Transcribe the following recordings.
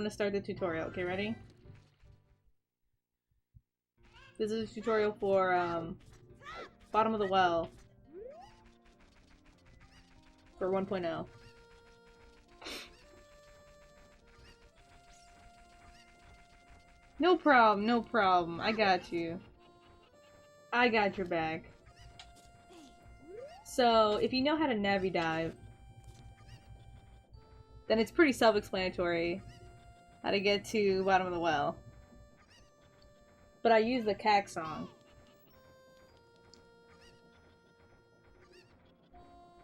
I'm gonna start the tutorial. Okay, ready? This is a tutorial for, bottom of the well. For 1.0. No problem, no problem. I got you. I got your back. So, if you know how to Navi dive, then it's pretty self-explanatory how to get to bottom of the well. But I use the cack song.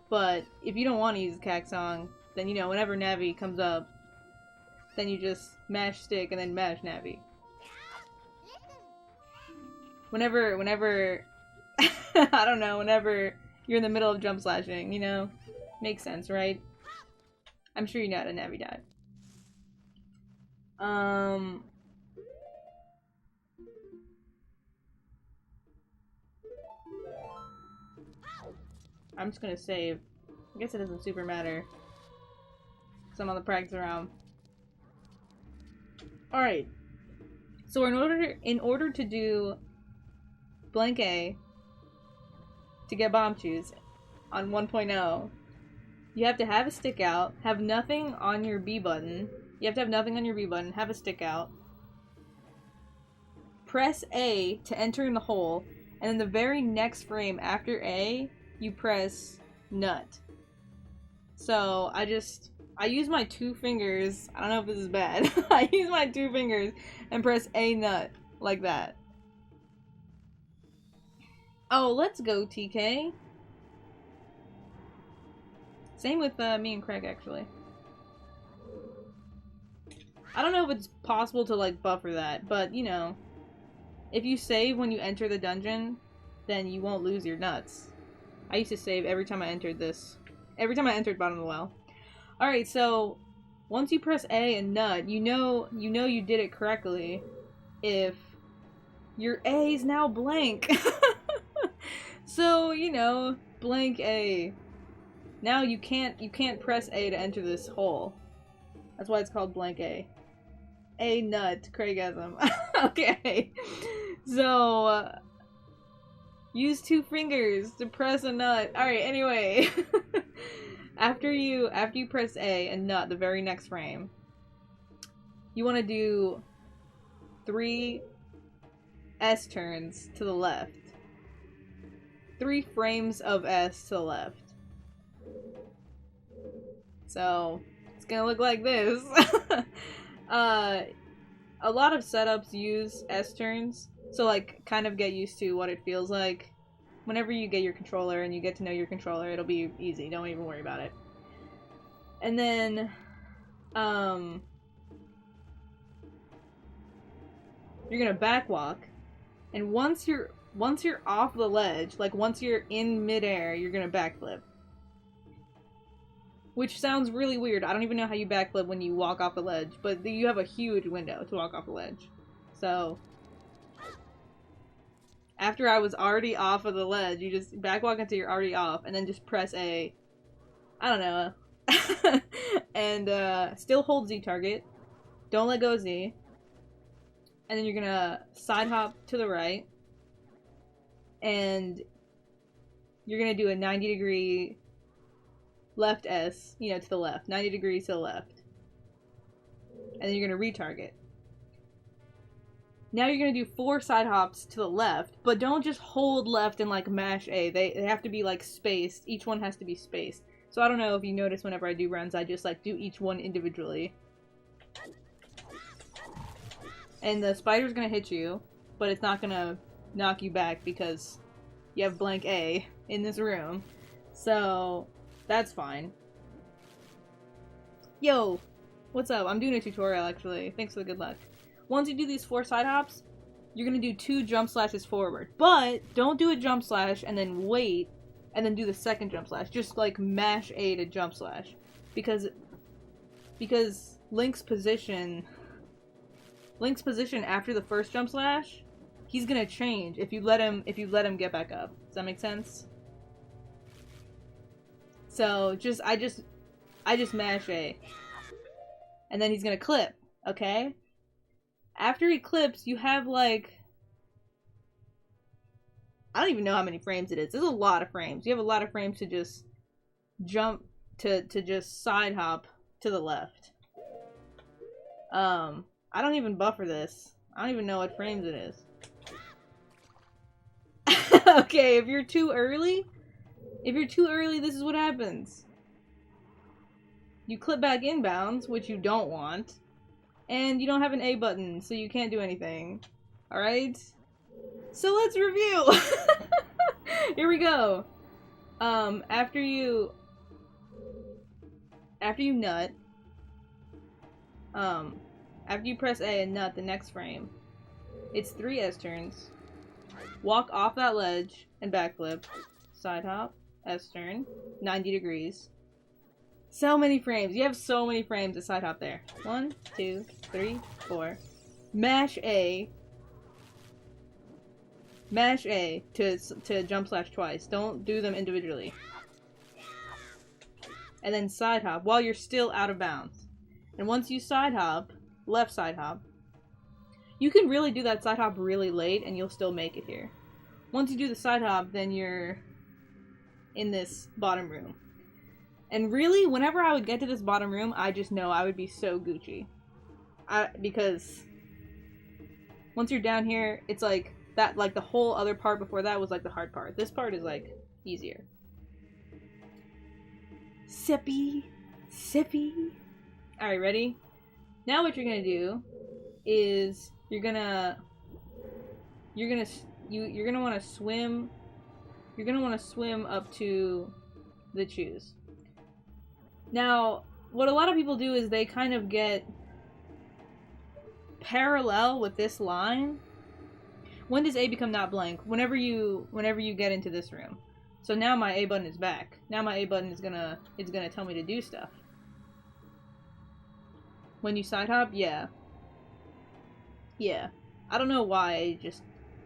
But if you don't want to use the cack song, then you know, whenever Navi comes up, then you just mash stick and then mash Navi. Whenever, I don't know, whenever you're in the middle of jump slashing, you know? Makes sense, right? I'm sure you know how to Navi dive. I'm just gonna save. I guess it doesn't super matter. Because I'm on the practice round. Alright. So in order to do blank A to get bomb chus on 1.0, you have to have a stick out, have nothing on your B button. You have to have nothing on your B button, have a stick out. Press A to enter in the hole, and in the very next frame after A, you press nut. So I use my 2 fingers. I don't know if this is bad. I use my 2 fingers and press A nut like that. Oh, let's go, TK. Same with me and Craig, actually. I don't know if it's possible to, like, buffer that, but, you know, if you save when you enter the dungeon, then you won't lose your nuts. I used to save every time I entered this. Every time I entered bottom of the well. Alright, so once you press A and nut, you know you did it correctly if your A is now blank. So, you know, blank A. Now you can't press A to enter this hole. That's why it's called blank A. A nut, Craigasm. Okay. So use 2 fingers to press a nut. Alright, anyway. After you press A and nut the very next frame, you want to do 3 S turns to the left. 3 frames of S to the left. So it's gonna look like this. A lot of setups use S turns, so like kind of get used to what it feels like. Whenever you get your controller and you get to know your controller, it'll be easy. Don't even worry about it. And then, you're gonna backwalk, and once you're off the ledge, like once you're in midair, you're gonna backflip. Which sounds really weird. I don't even know how you backflip when you walk off the ledge, but you have a huge window to walk off the ledge. So after I was already off of the ledge, you just backwalk until you're already off, and then just press A. I don't know. And still hold Z target. Don't let go Z. And then you're gonna side hop to the right. And you're gonna do a 90-degree left S, you know, to the left. 90 degrees to the left. And then you're gonna retarget. Now you're gonna do 4 side hops to the left, but don't just hold left and like mash A. They have to be like spaced. Each one has to be spaced. So I don't know if you notice whenever I do runs, I just like do each one individually. And the spider's gonna hit you, but it's not gonna knock you back because you have blank A in this room. So that's fine. Yo, what's up? I'm doing a tutorial actually. Thanks for the good luck. Once you do these 4 side hops, you're gonna do 2 jump slashes forward. But don't do a jump slash and then wait and then do the second jump slash. Just like mash A to jump slash. Because Link's position after the first jump slash, he's gonna change if you let him get back up. Does that make sense? So I just mash A. And then he's gonna clip. Okay? After he clips, you have like... I don't even know how many frames it is. There's a lot of frames. You have a lot of frames to just jump, to just side hop to the left. I don't even buffer this. I don't even know what frames it is. Okay, if you're too early, this is what happens. You clip back inbounds, which you don't want, and you don't have an A button, so you can't do anything. Alright? So let's review! Here we go. After you nut, after you press A and nut the next frame, it's 3 S turns. Walk off that ledge and backflip. Side hop, S turn, 90 degrees. So many frames. You have so many frames to side hop there. 1, 2, 3, 4. Mash A. Mash A to jump slash twice. Don't do them individually. And then side hop while you're still out of bounds. And once you side hop, left side hop, you can really do that side hop really late and you'll still make it here. Once you do the side hop, then you're in this bottom room. And really, whenever I would get to this bottom room, I just know I would be so Gucci. Because once you're down here, it's like that, like the whole other part before that was like the hard part. This part is like easier. Sippy. Sippy. Alright, ready? Now what you're gonna do is you're gonna want to swim. You're gonna want to swim up to the chus. Now, what a lot of people do is they kind of get parallel with this line. When does A become not blank? Whenever you get into this room. So now my A button is back. Now my A button is gonna tell me to do stuff. When you side hop, yeah. Yeah. I don't know why,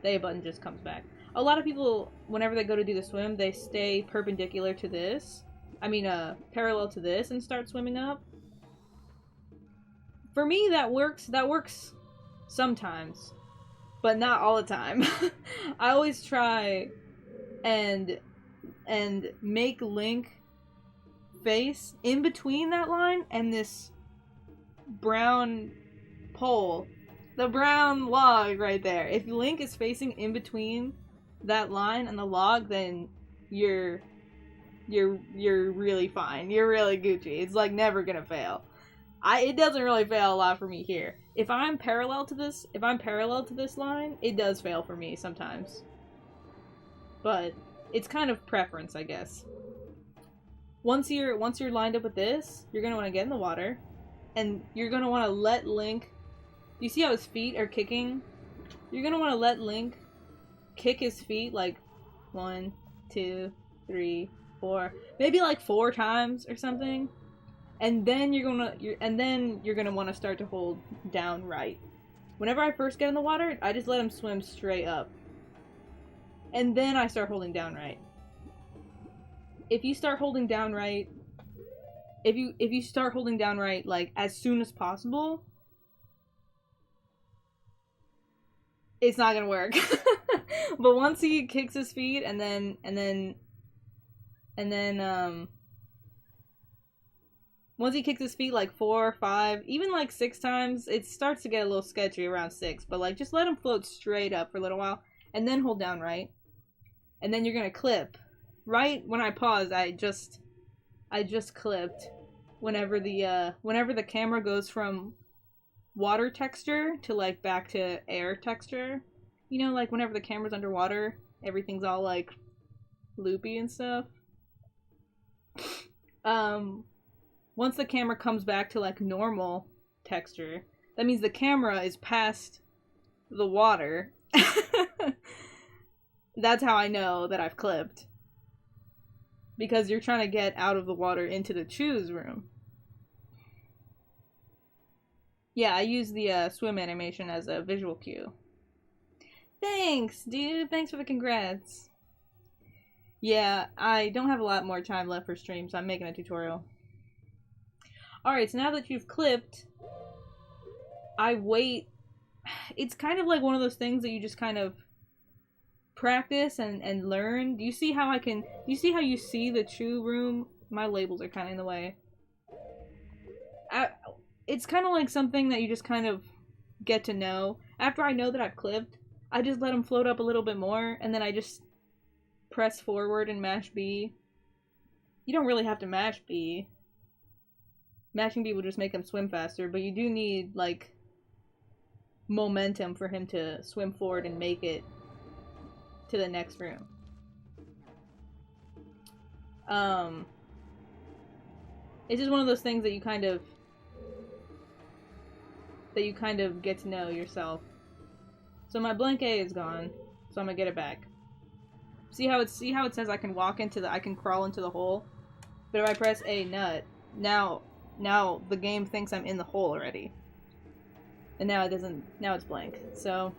the A button just comes back. A lot of people, whenever they go to do the swim, they stay perpendicular to this. I mean, parallel to this and start swimming up. For me, that works sometimes. But not all the time. I always try and make Link face in between that line and this brown pole. The brown log right there. If Link is facing in between that line and the log, then you're really fine. You're really Gucci. It's like never gonna fail. It doesn't really fail a lot for me here. If I'm parallel to this line, it does fail for me sometimes. But it's kind of preference, I guess. Once you're lined up with this, you're gonna want to get in the water, and you're gonna want to let Link. You see how his feet are kicking? You're gonna want to let Link kick his feet like 1, 2, 3, 4, maybe like 4 times or something. And then you're gonna want to start to hold down right. Whenever I first get in the water, I just let him swim straight up. And then I start holding down right. If you start holding down right, if you start holding down right like as soon as possible, it's not gonna work. But once he kicks his feet and then once he kicks his feet like 4, 5, even like 6 times, it starts to get a little sketchy around 6. But like, just let him float straight up for a little while, and then hold down right, and then you're gonna clip. Right when I paused, I just clipped. Whenever the camera goes from water texture to like back to air texture, you know, like whenever the camera's underwater, everything's all like loopy and stuff. Once the camera comes back to like normal texture, that means the camera is past the water. That's how I know that I've clipped. Because you're trying to get out of the water into the chus room. Yeah, I use the swim animation as a visual cue. Thanks, dude. Thanks for the congrats. Yeah, I don't have a lot more time left for stream, so I'm making a tutorial. Alright, so now that you've clipped, I wait. It's kind of like one of those things that you just kind of practice and learn. Do you see how do you see how you see the chew room? My labels are kind of in the way. It's kind of like something that you just kind of get to know. After I know that I've clipped, I just let them float up a little bit more, and then I just press forward and mash B. You don't really have to mash B. Mashing B will just make him swim faster, but you do need, like, momentum for him to swim forward and make it to the next room. It's just one of those things that you kind of get to know yourself. So my blank A is gone, so I'm gonna get it back. See how it says I can crawl into the hole? But if I press A nut, now the game thinks I'm in the hole already. And now it doesn't, now it's blank. So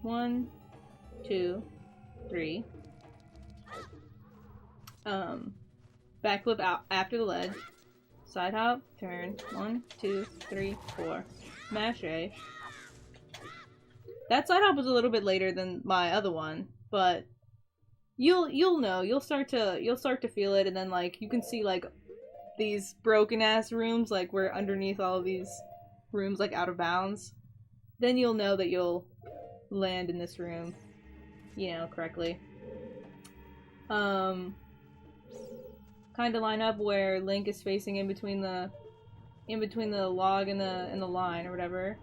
1, 2, 3. Backflip out after the ledge. Side hop, turn. 1, 2, 3, 4. Mash A. That side hop was a little bit later than my other one, but you'll know. You'll start to feel it, and then like you can see like these broken ass rooms, like we're underneath all of these rooms, like out of bounds. Then you'll know that you'll land in this room, you know, correctly. Kind of line up where Link is facing in between the log and the line or whatever.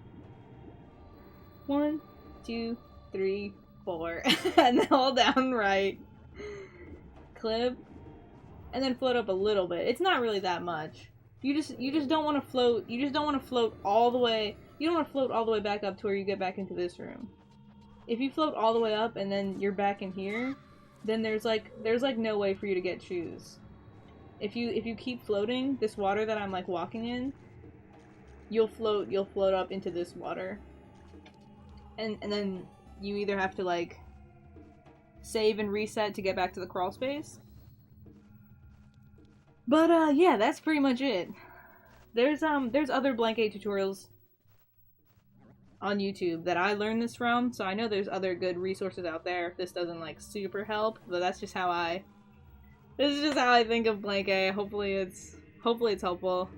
1, 2, 3, 4, and then hold down right. Clip, and then float up a little bit. It's not really that much. You just don't want to float. You just don't want to float all the way. You don't want to float all the way back up to where you get back into this room. If you float all the way up and then you're back in here, then there's like no way for you to get shoes. If you keep floating this water that I'm like walking in, you'll float up into this water. And then you either have to like save and reset to get back to the crawl space. But yeah, that's pretty much it. There's other blank A tutorials on YouTube that I learned this from, so I know there's other good resources out there if this doesn't like super help, but this is just how I think of blank A. Hopefully it's helpful.